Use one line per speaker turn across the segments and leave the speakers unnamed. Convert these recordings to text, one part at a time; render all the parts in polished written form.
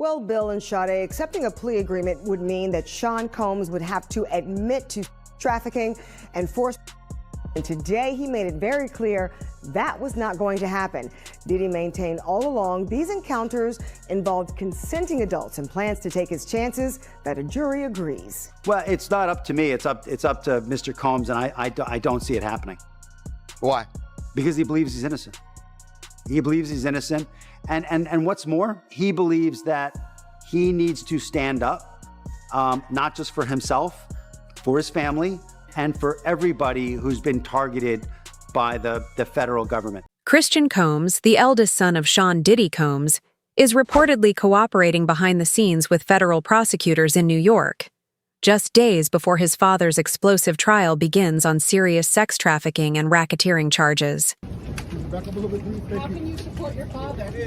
Well, Bill and Sade, accepting a plea agreement would mean that Sean Combs would have to admit to trafficking and force. And today he made it very clear that was not going to happen. Diddy maintained all along these encounters involved consenting adults and plans to take his chances that a jury agrees.
Well, it's not up to me. It's up to Mr. Combs, and I don't see it happening.
Why?
Because he believes he's innocent. He believes he's innocent. And what's more, he believes that he needs to stand up, not just for himself, for his family, and for everybody who's been targeted by the federal government.
Christian Combs, the eldest son of Sean Diddy Combs, is reportedly cooperating behind the scenes with federal prosecutors in New York, just days before his father's explosive trial begins on serious sex trafficking and racketeering charges.
Back up a little bit, please.
How can you support your father? How do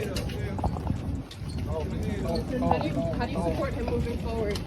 you support him moving forward?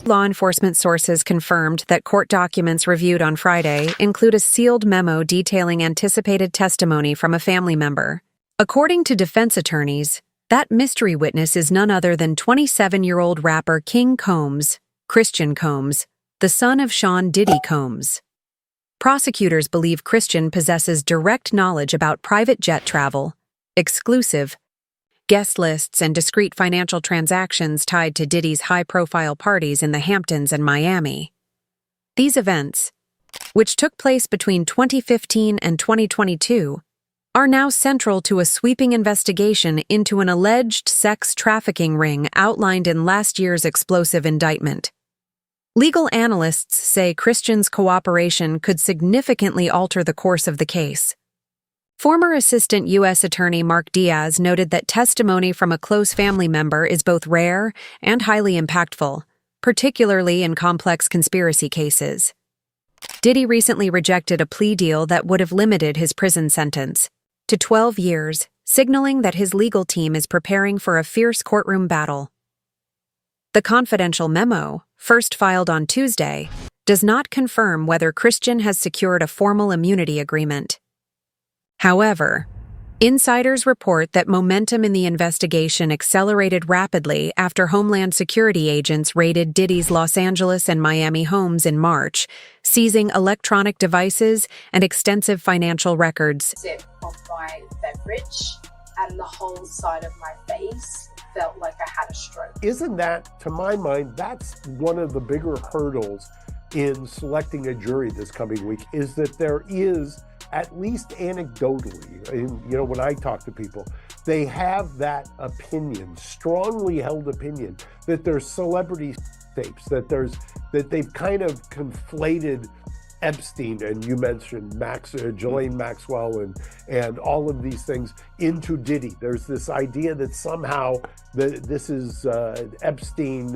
Law enforcement sources confirmed that court documents reviewed on Friday include a sealed memo detailing anticipated testimony from a family member. According to defense attorneys, that mystery witness is none other than 27-year-old rapper King Combs, Christian Combs, the son of Sean Diddy Combs. Prosecutors believe Christian possesses direct knowledge about private jet travel, exclusive guest lists, and discrete financial transactions tied to Diddy's high-profile parties in the Hamptons and Miami. These events, which took place between 2015 and 2022, are now central to a sweeping investigation into an alleged sex trafficking ring outlined in last year's explosive indictment. Legal analysts say Christian's cooperation could significantly alter the course of the case. Former Assistant U.S. Attorney Mark Diaz noted that testimony from a close family member is both rare and highly impactful, particularly in complex conspiracy cases. Diddy recently rejected a plea deal that would have limited his prison sentence to 12 years, signaling that his legal team is preparing for a fierce courtroom battle. The confidential memo, first filed on Tuesday, does not confirm whether Christian has secured a formal immunity agreement. However, insiders report that momentum in the investigation accelerated rapidly after Homeland Security agents raided Diddy's Los Angeles and Miami homes in March, seizing electronic devices and extensive financial records.
Sip of my beverage, and the whole side of my face felt like I had a stroke.
Isn't that, to my mind, that's one of the bigger hurdles in selecting a jury this coming week, is that there is, at least anecdotally, when I talk to people, they have that opinion, strongly held opinion, that there's celebrity tapes, that they've kind of conflated Epstein, and you mentioned Ghislaine Maxwell and all of these things into Diddy. There's this idea that somehow this is Epstein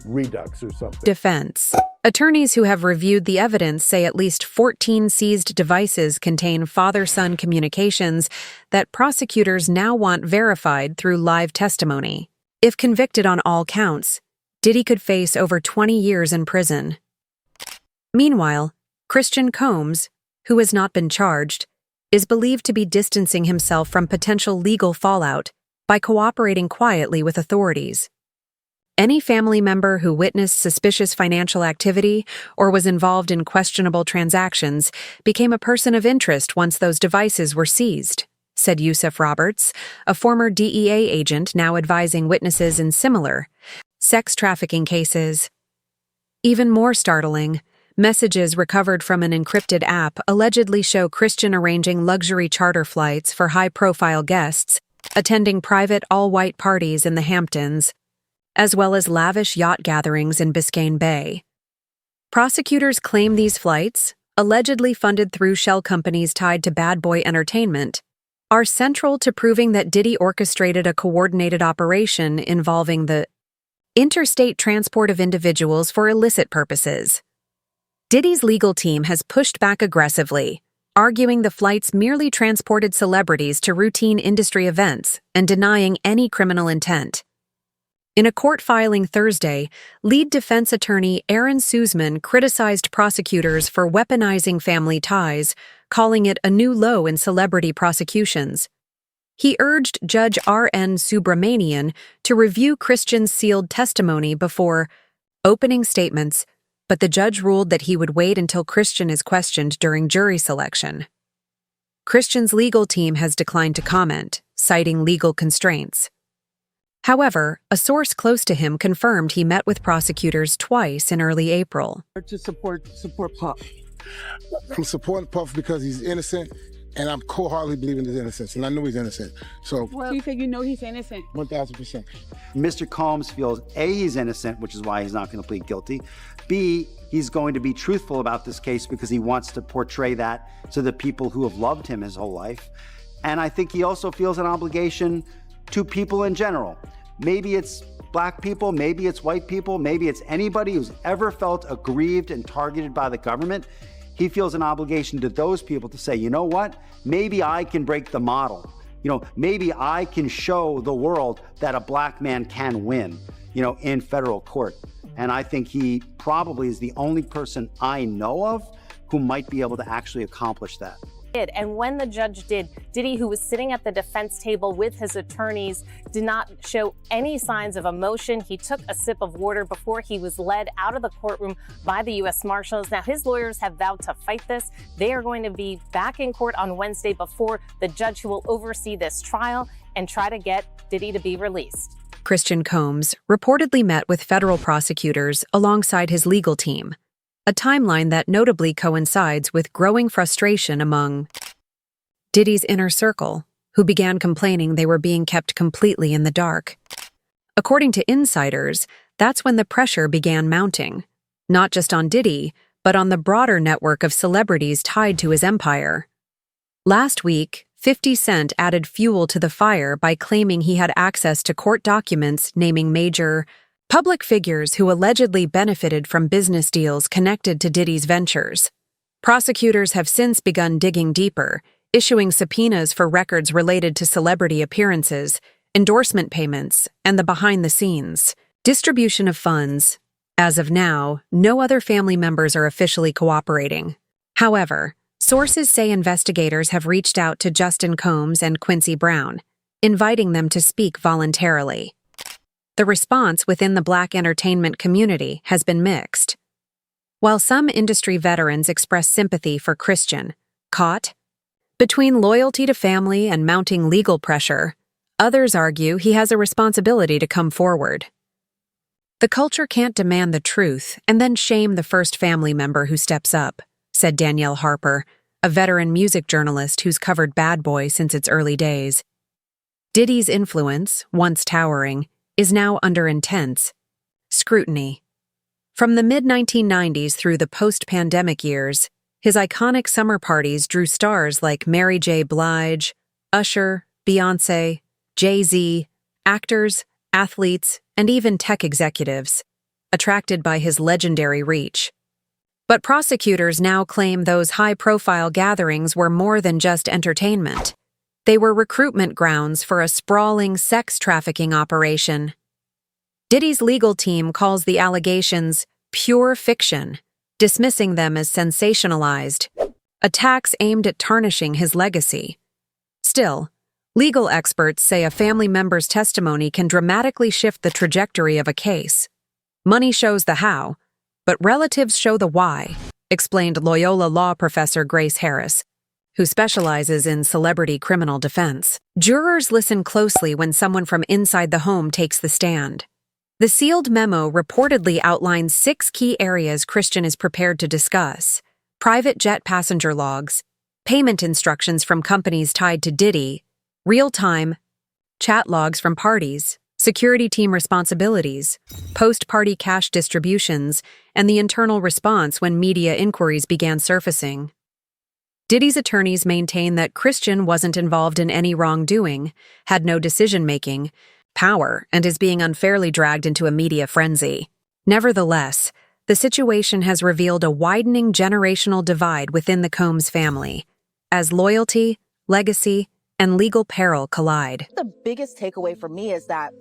redux or something.
Defense. Attorneys who have reviewed the evidence say at least 14 seized devices contain father-son communications that prosecutors now want verified through live testimony. If convicted on all counts, Diddy could face over 20 years in prison. Meanwhile, Christian Combs, who has not been charged, is believed to be distancing himself from potential legal fallout by cooperating quietly with authorities. Any family member who witnessed suspicious financial activity or was involved in questionable transactions became a person of interest once those devices were seized, said Yusuf Roberts, a former DEA agent now advising witnesses in similar sex trafficking cases. Even more startling, messages recovered from an encrypted app allegedly show Christian arranging luxury charter flights for high-profile guests, attending private all-white parties in the Hamptons, as well as lavish yacht gatherings in Biscayne Bay. Prosecutors claim these flights, allegedly funded through shell companies tied to Bad Boy Entertainment, are central to proving that Diddy orchestrated a coordinated operation involving the interstate transport of individuals for illicit purposes. Diddy's legal team has pushed back aggressively, arguing the flights merely transported celebrities to routine industry events and denying any criminal intent. In a court filing Thursday, lead defense attorney Aaron Sussman criticized prosecutors for weaponizing family ties, calling it a new low in celebrity prosecutions. He urged Judge R.N. Subramanian to review Christian's sealed testimony before opening statements, but the judge ruled that he would wait until Christian is questioned during jury selection. Christian's legal team has declined to comment, citing legal constraints. However, a source close to him confirmed he met with prosecutors twice in early April.
To support Puff.
I'm supporting Puff because he's innocent, and I'm wholeheartedly believing his innocence, and I know he's innocent. So,
Well, you said you know he's innocent.
1,000%.
Mr. Combs feels A, he's innocent, which is why he's not going to plead guilty. B, he's going to be truthful about this case because he wants to portray that to the people who have loved him his whole life. And I think he also feels an obligation to people in general. Maybe it's black people, maybe it's white people, maybe it's anybody who's ever felt aggrieved and targeted by the government. He feels an obligation to those people to say, you know what, maybe I can break the model. Maybe I can show the world that a black man can win, in federal court. And I think he probably is the only person I know of who might be able to actually accomplish that.
And when the judge did, Diddy, who was sitting at the defense table with his attorneys, did not show any signs of emotion. He took a sip of water before he was led out of the courtroom by the U.S. Marshals. Now, his lawyers have vowed to fight this. They are going to be back in court on Wednesday before the judge who will oversee this trial and try to get Diddy to be released.
Christian Combs reportedly met with federal prosecutors alongside his legal team, a timeline that notably coincides with growing frustration among Diddy's inner circle, who began complaining they were being kept completely in the dark. According to insiders, that's when the pressure began mounting, not just on Diddy, but on the broader network of celebrities tied to his empire. Last week, 50 Cent added fuel to the fire by claiming he had access to court documents naming major public figures who allegedly benefited from business deals connected to Diddy's ventures. Prosecutors have since begun digging deeper, issuing subpoenas for records related to celebrity appearances, endorsement payments, and the behind-the-scenes distribution of funds. As of now, no other family members are officially cooperating. However, sources say investigators have reached out to Justin Combs and Quincy Brown, inviting them to speak voluntarily. The response within the Black entertainment community has been mixed. While some industry veterans express sympathy for Christian, caught between loyalty to family and mounting legal pressure, others argue he has a responsibility to come forward. The culture can't demand the truth and then shame the first family member who steps up, said Danielle Harper, a veteran music journalist who's covered Bad Boy since its early days. Diddy's influence, once towering, is now under intense scrutiny. From the mid-1990s through the post-pandemic years, his iconic summer parties drew stars like Mary J. Blige, Usher, Beyoncé, Jay-Z, actors, athletes, and even tech executives, attracted by his legendary reach. But prosecutors now claim those high-profile gatherings were more than just entertainment. They were recruitment grounds for a sprawling sex trafficking operation. Diddy's legal team calls the allegations pure fiction, dismissing them as sensationalized, attacks aimed at tarnishing his legacy. Still, legal experts say a family member's testimony can dramatically shift the trajectory of a case. Money shows the how, but relatives show the why, explained Loyola law professor Grace Harris, who specializes in celebrity criminal defense. Jurors listen closely when someone from inside the home takes the stand. The sealed memo reportedly outlines 6 key areas Christian is prepared to discuss: private jet passenger logs, payment instructions from companies tied to Diddy, real-time chat logs from parties, security team responsibilities, post-party cash distributions, and the internal response when media inquiries began surfacing. Diddy's attorneys maintain that Christian wasn't involved in any wrongdoing, had no decision-making power, and is being unfairly dragged into a media frenzy. Nevertheless, the situation has revealed a widening generational divide within the Combs family, as loyalty, legacy, and legal peril collide.
The biggest takeaway for me is that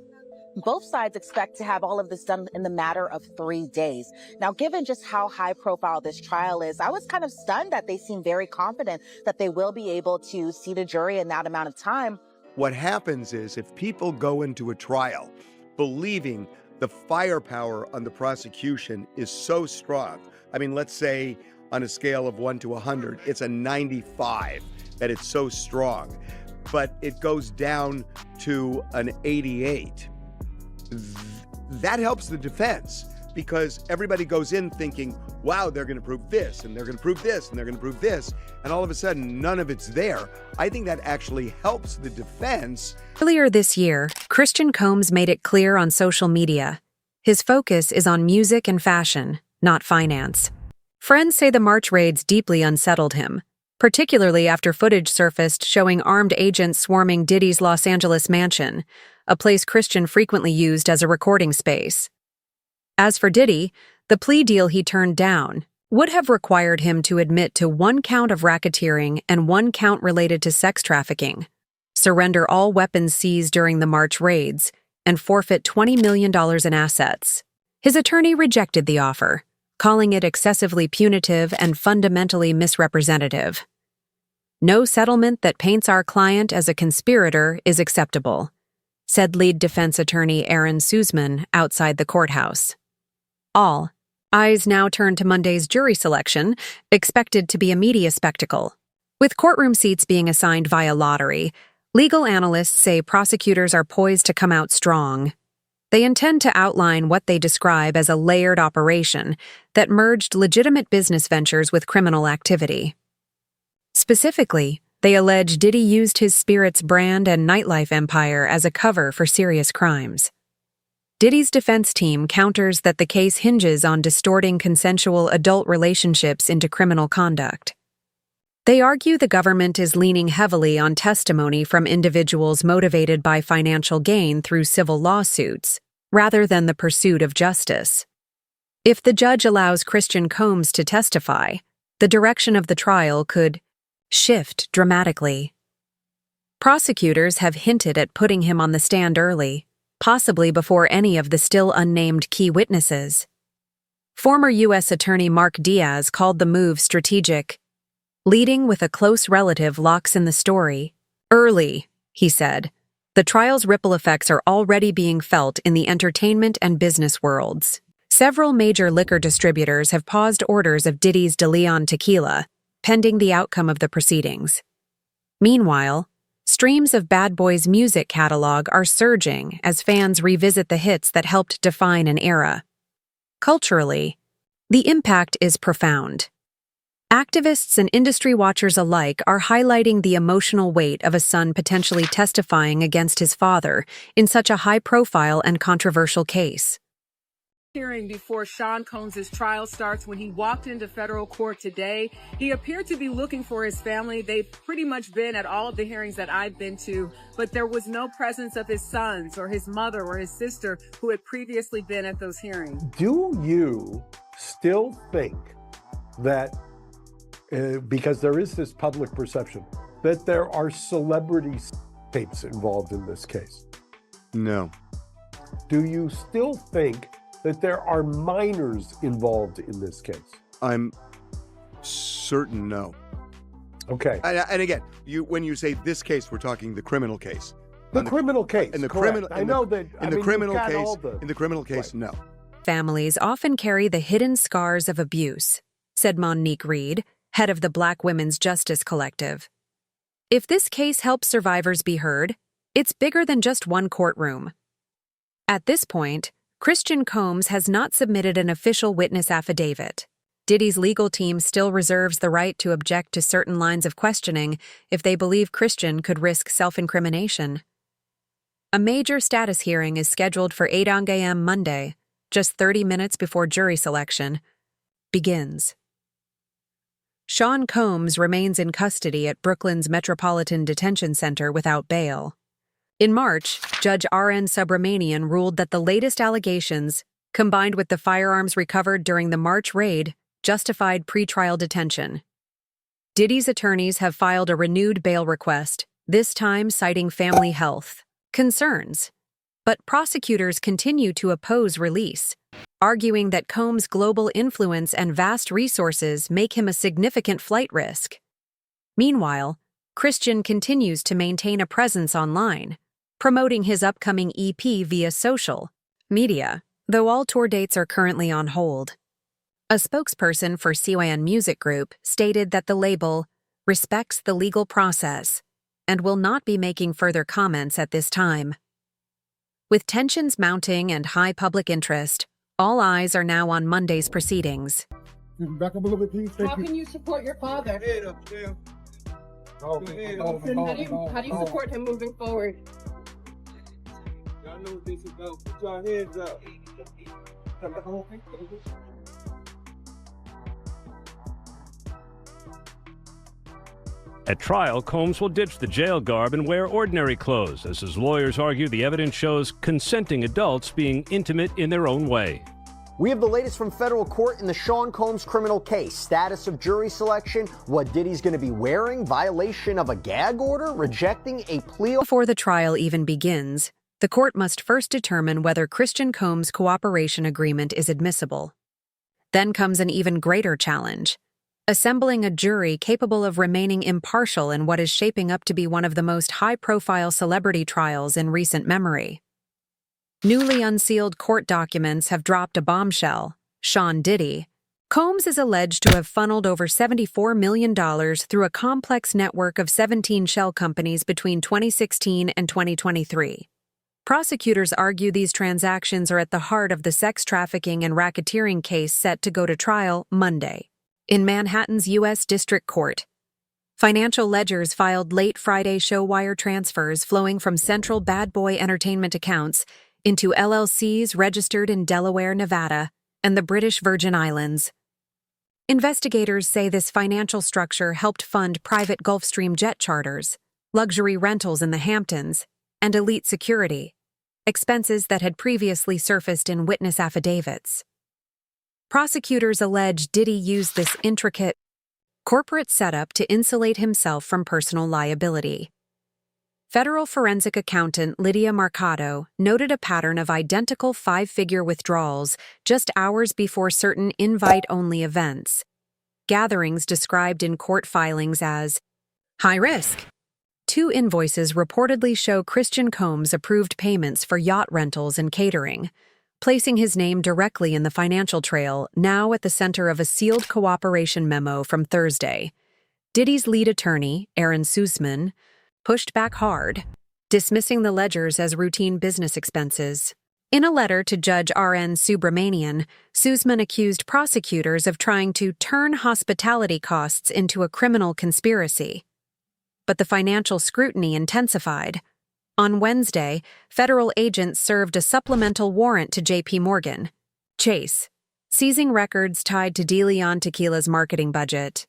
Both sides expect to have all of this done in the matter of 3 days. Now, given just how high profile this trial is, I was kind of stunned that they seem very confident that they will be able to seat a jury in that amount of time.
What happens is if people go into a trial believing the firepower on the prosecution is so strong, I mean, let's say on a scale of 1 to 100, it's a 95, that it's so strong, but it goes down to an 88. That helps the defense because everybody goes in thinking, wow, they're going to prove this, and they're going to prove this, and they're going to prove this, and all of a sudden, none of it's there. I think that actually helps the defense.
Earlier this year, Christian Combs made it clear on social media. His focus is on music and fashion, not finance. Friends say the March raids deeply unsettled him, particularly after footage surfaced showing armed agents swarming Diddy's Los Angeles mansion, a place Christian frequently used as a recording space. As for Diddy, the plea deal he turned down would have required him to admit to 1 count of racketeering and 1 count related to sex trafficking, surrender all weapons seized during the March raids, and forfeit $20 million in assets. His attorney rejected the offer, calling it excessively punitive and fundamentally misrepresentative. No settlement that paints our client as a conspirator is acceptable, said lead defense attorney Aaron Sussman outside the courthouse. All eyes now turn to Monday's jury selection, expected to be a media spectacle. With courtroom seats being assigned via lottery, legal analysts say prosecutors are poised to come out strong. They intend to outline what they describe as a layered operation that merged legitimate business ventures with criminal activity. Specifically, they allege Diddy used his Spirits brand and nightlife empire as a cover for serious crimes. Diddy's defense team counters that the case hinges on distorting consensual adult relationships into criminal conduct. They argue the government is leaning heavily on testimony from individuals motivated by financial gain through civil lawsuits, rather than the pursuit of justice. If the judge allows Christian Combs to testify, the direction of the trial could shift dramatically. Prosecutors have hinted at putting him on the stand early, possibly before any of the still unnamed key witnesses. Former U.S. Attorney Mark Diaz called the move strategic. Leading with a close relative locks in the story. Early, he said. The trial's ripple effects are already being felt in the entertainment and business worlds. Several major liquor distributors have paused orders of Diddy's De Leon tequila, pending the outcome of the proceedings. Meanwhile, streams of Bad Boy's music catalog are surging as fans revisit the hits that helped define an era. Culturally, the impact is profound. Activists and industry watchers alike are highlighting the emotional weight of a son potentially testifying against his father in such a high-profile and controversial case.
Hearing before Sean Combs' trial starts, when he walked into federal court today, he appeared to be looking for his family. They've pretty much been at all of the hearings that I've been to, but there was no presence of his sons or his mother or his sister who had previously been at those hearings.
Do you still think that, because there is this public perception, that there are celebrity tapes involved in this case?
No.
Do you still think that there are minors involved in this case?
I'm certain no.
Okay.
And again, when you say this case, we're talking the criminal case.
The criminal case.
In the
correct.
criminal,
I know that.
In the criminal case,
Right.
no.
Families often carry the hidden scars of abuse, said Monique Reed, head of the Black Women's Justice Collective. If this case helps survivors be heard, it's bigger than just one courtroom. At this point, Christian Combs has not submitted an official witness affidavit. Diddy's legal team still reserves the right to object to certain lines of questioning if they believe Christian could risk self-incrimination. A major status hearing is scheduled for 8 a.m. Monday, just 30 minutes before jury selection begins. Sean Combs remains in custody at Brooklyn's Metropolitan Detention Center without bail. In March, Judge R.N. Subramanian ruled that the latest allegations, combined with the firearms recovered during the March raid, justified pretrial detention. Diddy's attorneys have filed a renewed bail request, this time citing family health concerns. But prosecutors continue to oppose release, arguing that Combs' global influence and vast resources make him a significant flight risk. Meanwhile, Christian continues to maintain a presence online, promoting his upcoming EP via social media, though all tour dates are currently on hold. A spokesperson for CYN Music Group stated that the label respects the legal process and will not be making further comments at this time. With tensions mounting and high public interest, all eyes are now on Monday's proceedings.
Back up a little bit, please.
How can you support your father? How do you support him moving forward?
Y'all know what this is about. Put your hands up.
At trial, Combs will ditch the jail garb and wear ordinary clothes, as his lawyers argue the evidence shows consenting adults being intimate in their own way.
We have the latest from federal court in the Sean Combs criminal case. Status of jury selection, what Diddy's going to be wearing, violation of a gag order, rejecting a plea.
Before the trial even begins, the court must first determine whether Christian Combs' cooperation agreement is admissible. Then comes an even greater challenge: assembling a jury capable of remaining impartial in what is shaping up to be one of the most high-profile celebrity trials in recent memory. Newly unsealed court documents have dropped a bombshell. Sean Diddy. Combs is alleged to have funneled over $74 million through a complex network of 17 shell companies between 2016 and 2023. Prosecutors argue these transactions are at the heart of the sex trafficking and racketeering case set to go to trial Monday in Manhattan's U.S. District Court. Financial ledgers filed late Friday show wire transfers flowing from Central Bad Boy Entertainment accounts into LLCs registered in Delaware, Nevada, and the British Virgin Islands. Investigators say this financial structure helped fund private Gulfstream jet charters, luxury rentals in the Hamptons, and elite security, expenses that had previously surfaced in witness affidavits. Prosecutors allege Diddy used this intricate corporate setup to insulate himself from personal liability. Federal forensic accountant Lydia Marcato noted a pattern of identical five-figure withdrawals just hours before certain invite-only events, gatherings described in court filings as high risk. Two invoices reportedly show Christian Combs approved payments for yacht rentals and catering, placing his name directly in the financial trail, now at the center of a sealed cooperation memo from Thursday. Diddy's lead attorney, Aaron Sussman, pushed back hard, dismissing the ledgers as routine business expenses. In a letter to Judge R.N. Subramanian, Sussman accused prosecutors of trying to turn hospitality costs into a criminal conspiracy. But the financial scrutiny intensified. On Wednesday, federal agents served a supplemental warrant to J.P. Morgan Chase, seizing records tied to De Leon Tequila's marketing budget.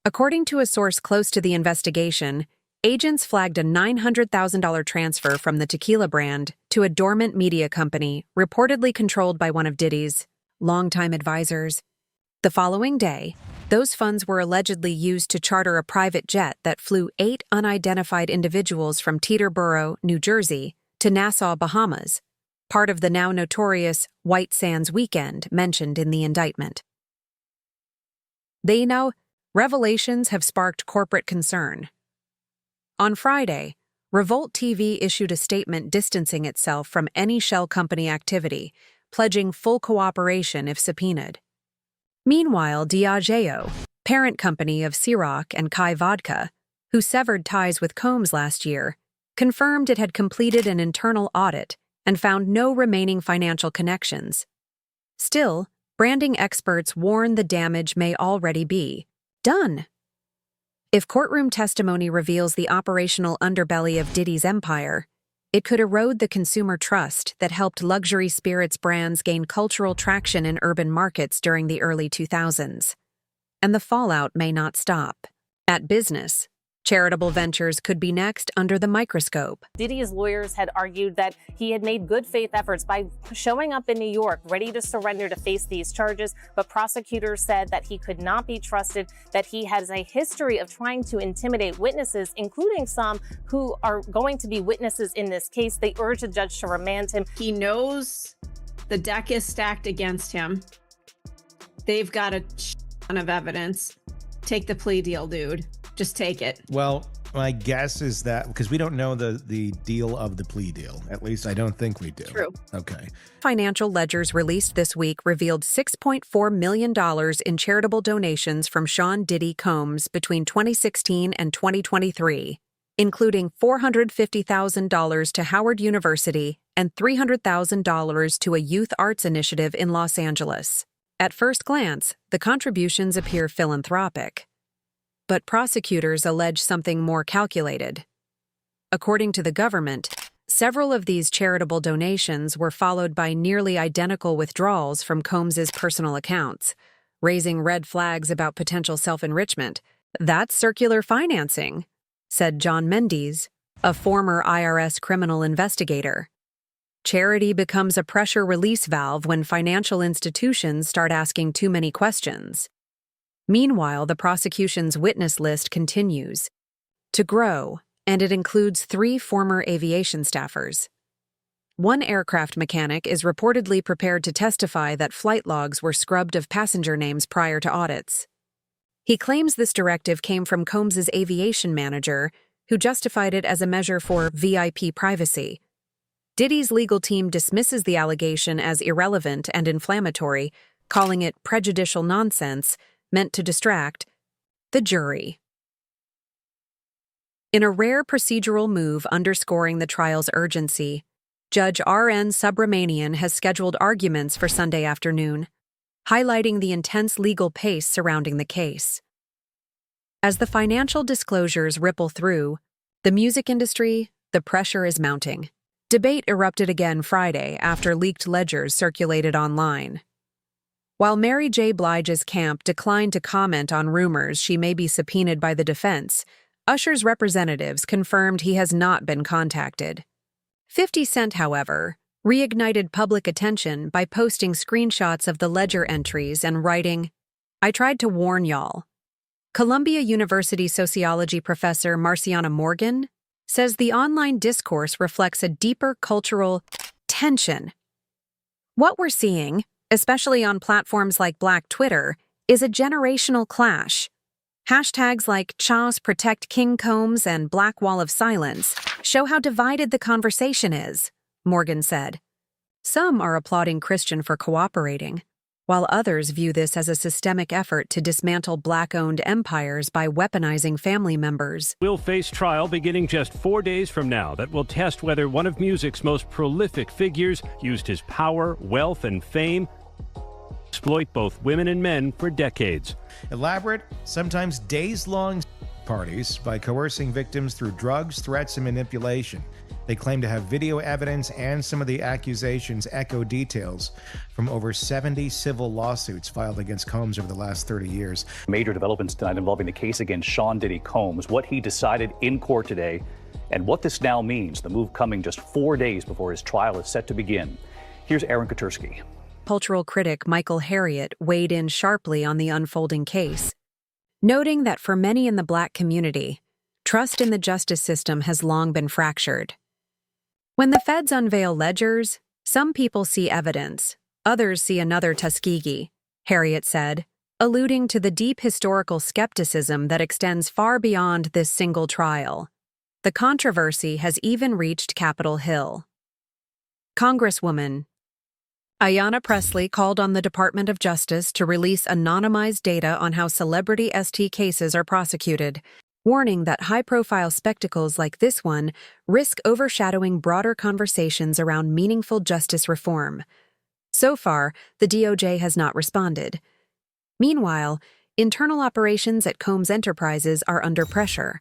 According to a source close to the investigation, agents flagged a $900,000 transfer from the tequila brand to a dormant media company reportedly controlled by one of Diddy's longtime advisors. The following day, those funds were allegedly used to charter a private jet that flew 8 unidentified individuals from Teterboro, New Jersey, to Nassau, Bahamas, part of the now notorious White Sands weekend mentioned in the indictment. Revelations have sparked corporate concern. On Friday, Revolt TV issued a statement distancing itself from any shell company activity, pledging full cooperation if subpoenaed. Meanwhile, Diageo, parent company of Ciroc and Kai Vodka, who severed ties with Combs last year, confirmed it had completed an internal audit and found no remaining financial connections. Still, branding experts warn the damage may already be done. If courtroom testimony reveals the operational underbelly of Diddy's empire, it could erode the consumer trust that helped luxury spirits brands gain cultural traction in urban markets during the early 2000s. And the fallout may not stop. At business, Charitable ventures could be next under the microscope.
Diddy's lawyers had argued that he had made good faith efforts by showing up in New York, ready to surrender to face these charges, but prosecutors said that he could not be trusted, that he has a history of trying to intimidate witnesses, including some who are going to be witnesses in this case. They urged the judge to remand him.
He knows the deck is stacked against him. They've got a ton of evidence. Take the plea deal, dude. Just take it.
Well, my guess is that because we don't know the deal of the plea deal. At least I don't think we do.
True.
Okay.
Financial ledgers released this week revealed $6.4 million in charitable donations from Sean Diddy Combs between 2016 and 2023, including $450,000 to Howard University and $300,000 to a youth arts initiative in Los Angeles. At first glance, the contributions appear philanthropic. But prosecutors allege something more calculated. According to the government, several of these charitable donations were followed by nearly identical withdrawals from Combs's personal accounts, raising red flags about potential self-enrichment. That's circular financing, said John Mendes, a former IRS criminal investigator. Charity becomes a pressure release valve when financial institutions start asking too many questions. Meanwhile, the prosecution's witness list continues to grow, and it includes 3 former aviation staffers. One aircraft mechanic is reportedly prepared to testify that flight logs were scrubbed of passenger names prior to audits. He claims this directive came from Combs's aviation manager, who justified it as a measure for VIP privacy. Diddy's legal team dismisses the allegation as irrelevant and inflammatory, calling it prejudicial nonsense meant to distract the jury. In a rare procedural move underscoring the trial's urgency, Judge R.N. Subramanian has scheduled arguments for Sunday afternoon, highlighting the intense legal pace surrounding the case. As the financial disclosures ripple through the music industry, the pressure is mounting. Debate erupted again Friday after leaked ledgers circulated online. While Mary J. Blige's camp declined to comment on rumors she may be subpoenaed by the defense, Usher's representatives confirmed he has not been contacted. 50 Cent, however, reignited public attention by posting screenshots of the ledger entries and writing, "I tried to warn y'all." Columbia University sociology professor Marciana Morgan says the online discourse reflects a deeper cultural tension. What we're seeing, especially on platforms like Black Twitter, is a generational clash. Hashtags like Chas Protect King Combs and Black Wall of Silence show how divided the conversation is, Morgan said. Some are applauding Christian for cooperating, while others view this as a systemic effort to dismantle Black-owned empires by weaponizing family members.
Will face trial beginning just 4 days from now that will test whether one of music's most prolific figures used his power, wealth, and fame exploit both women and men for decades.
Elaborate, sometimes days-long parties by coercing victims through drugs, threats, and manipulation. They claim to have video evidence, and some of the accusations echo details from over 70 civil lawsuits filed against Combs over the last 30 years.
Major developments tonight involving the case against Sean Diddy Combs, what he decided in court today, and what this now means, the move coming just 4 days before his trial is set to begin. Here's Aaron Katursky.
Cultural critic Michael Harriot weighed in sharply on the unfolding case, noting that for many in the Black community, trust in the justice system has long been fractured. When the feds unveil ledgers, some people see evidence, others see another Tuskegee, Harriet said, alluding to the deep historical skepticism that extends far beyond this single trial. The controversy has even reached Capitol Hill. Congresswoman Ayanna Pressley called on the Department of Justice to release anonymized data on how celebrity ST cases are prosecuted, warning that high-profile spectacles like this one risk overshadowing broader conversations around meaningful justice reform. So far, the DOJ has not responded. Meanwhile, internal operations at Combs Enterprises are under pressure.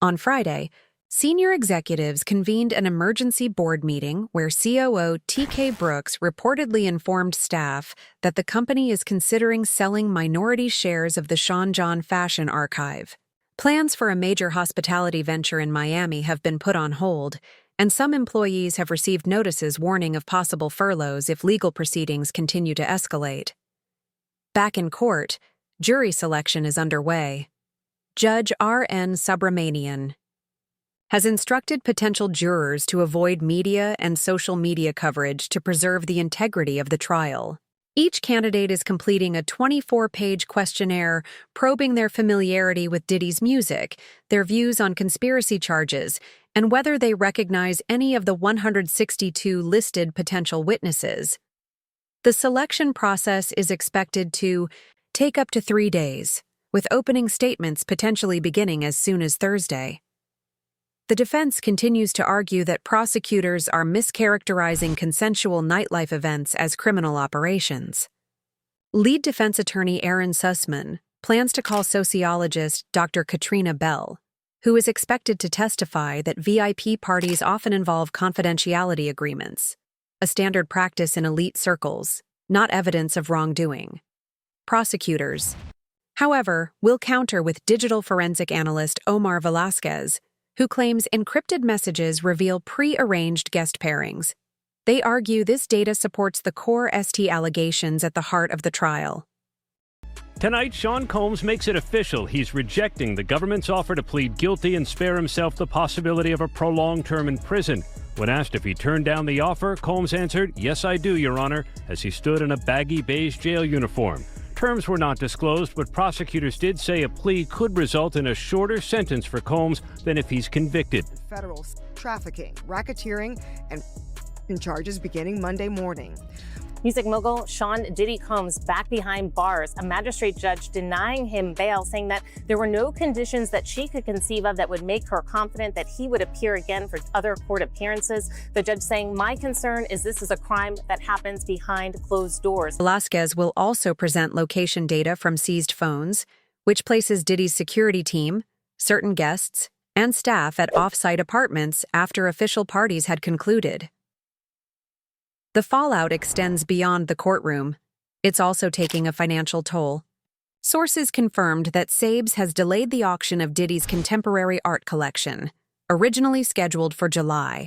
On Friday, senior executives convened an emergency board meeting where COO TK Brooks reportedly informed staff that the company is considering selling minority shares of the Sean John Fashion Archive. Plans for a major hospitality venture in Miami have been put on hold, and some employees have received notices warning of possible furloughs if legal proceedings continue to escalate. Back in court, jury selection is underway. Judge R.N. Subramanian has instructed potential jurors to avoid media and social media coverage to preserve the integrity of the trial. Each candidate is completing a 24-page questionnaire probing their familiarity with Diddy's music, their views on conspiracy charges, and whether they recognize any of the 162 listed potential witnesses. The selection process is expected to take up to 3 days, with opening statements potentially beginning as soon as Thursday. The defense continues to argue that prosecutors are mischaracterizing consensual nightlife events as criminal operations. Lead defense attorney Aaron Sussman plans to call sociologist Dr. Katrina Bell, who is expected to testify that VIP parties often involve confidentiality agreements, a standard practice in elite circles, not evidence of wrongdoing. Prosecutors, however, will counter with digital forensic analyst Omar Velasquez, who claims encrypted messages reveal pre-arranged guest pairings. They argue this data supports the core ST allegations at the heart of the trial.
Tonight, Sean Combs makes it official. He's rejecting the government's offer to plead guilty and spare himself the possibility of a prolonged term in prison. When asked if he turned down the offer, Combs answered, "Yes, I do, Your Honor," as he stood in a baggy beige jail uniform. Terms were not disclosed, but prosecutors did say a plea could result in a shorter sentence for Combs than if he's convicted.
Federal trafficking, racketeering, and charges beginning Monday morning.
Music mogul Sean Diddy Combs back behind bars, a magistrate judge denying him bail, saying that there were no conditions that she could conceive of that would make her confident that he would appear again for other court appearances. The judge saying, "My concern is this is a crime that happens behind closed doors."
Velasquez will also present location data from seized phones, which places Diddy's security team, certain guests, and staff at off-site apartments after official parties had concluded. The fallout extends beyond the courtroom. It's also taking a financial toll. Sources confirmed that Sabes has delayed the auction of Diddy's contemporary art collection, originally scheduled for July.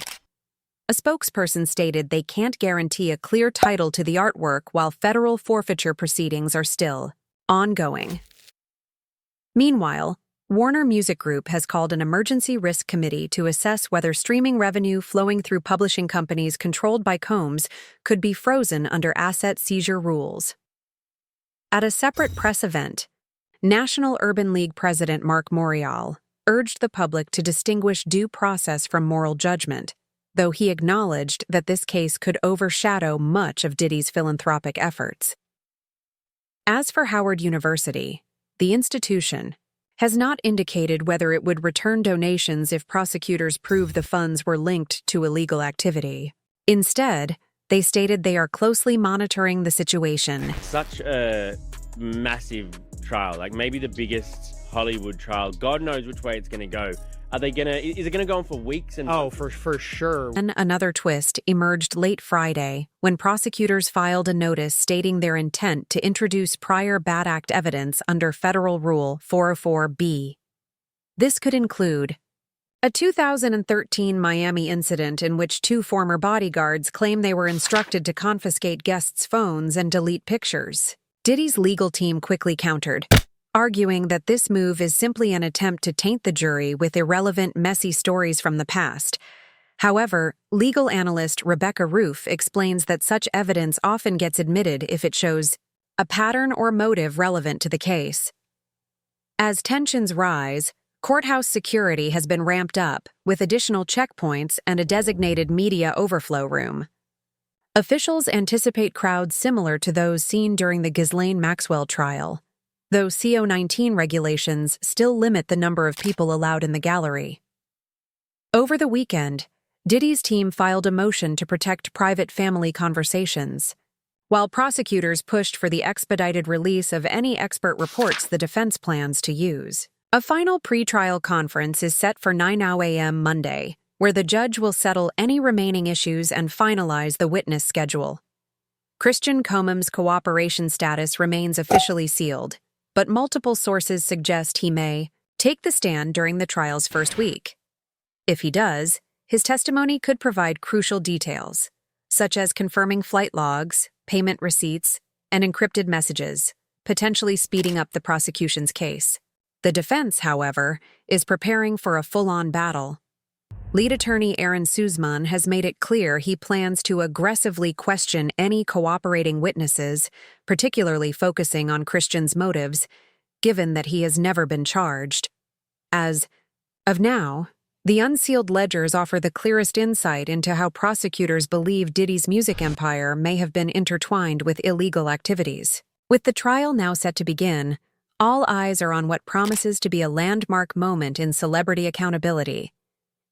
A spokesperson stated they can't guarantee a clear title to the artwork while federal forfeiture proceedings are still ongoing. Meanwhile, Warner Music Group has called an emergency risk committee to assess whether streaming revenue flowing through publishing companies controlled by Combs could be frozen under asset seizure rules. At a separate press event, National Urban League President Mark Morial urged the public to distinguish due process from moral judgment, though he acknowledged that this case could overshadow much of Diddy's philanthropic efforts. As for Howard University, the institution has not indicated whether it would return donations if prosecutors prove the funds were linked to illegal activity. Instead, they stated they are closely monitoring the situation.
Such a massive trial, like maybe the biggest Hollywood trial. God knows which way it's going to go. Is it going to go on for weeks?
For sure.
And another twist emerged late Friday when prosecutors filed a notice stating their intent to introduce prior bad act evidence under Federal Rule 404B. This could include a 2013 Miami incident in which 2 former bodyguards claim they were instructed to confiscate guests' phones and delete pictures. Diddy's legal team quickly countered, arguing that this move is simply an attempt to taint the jury with irrelevant, messy stories from the past. However, legal analyst Rebecca Roof explains that such evidence often gets admitted if it shows a pattern or motive relevant to the case. As tensions rise, courthouse security has been ramped up, with additional checkpoints and a designated media overflow room. Officials anticipate crowds similar to those seen during the Ghislaine Maxwell trial, though CO-19 regulations still limit the number of people allowed in the gallery. Over the weekend, Diddy's team filed a motion to protect private family conversations, while prosecutors pushed for the expedited release of any expert reports the defense plans to use. A final pretrial conference is set for 9 a.m. Monday, where the judge will settle any remaining issues and finalize the witness schedule. Christian Combs' cooperation status remains officially sealed, but multiple sources suggest he may take the stand during the trial's first week. If he does, his testimony could provide crucial details, such as confirming flight logs, payment receipts, and encrypted messages, potentially speeding up the prosecution's case. The defense, however, is preparing for a full-on battle. Lead attorney Aaron Suzman has made it clear he plans to aggressively question any cooperating witnesses, particularly focusing on Christian's motives, given that he has never been charged. As of now, the unsealed ledgers offer the clearest insight into how prosecutors believe Diddy's music empire may have been intertwined with illegal activities. With the trial now set to begin, all eyes are on what promises to be a landmark moment in celebrity accountability.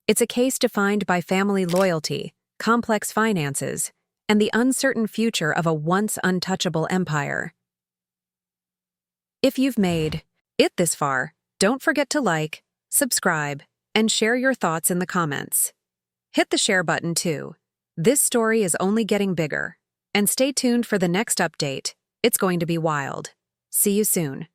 It's a case defined by family loyalty, complex finances, and the uncertain future of a once untouchable empire. If you've made it this far, don't forget to like, subscribe, and share your thoughts in the comments. Hit the share button too. This story is only getting bigger. And stay tuned for the next update. It's going to be wild. See you soon.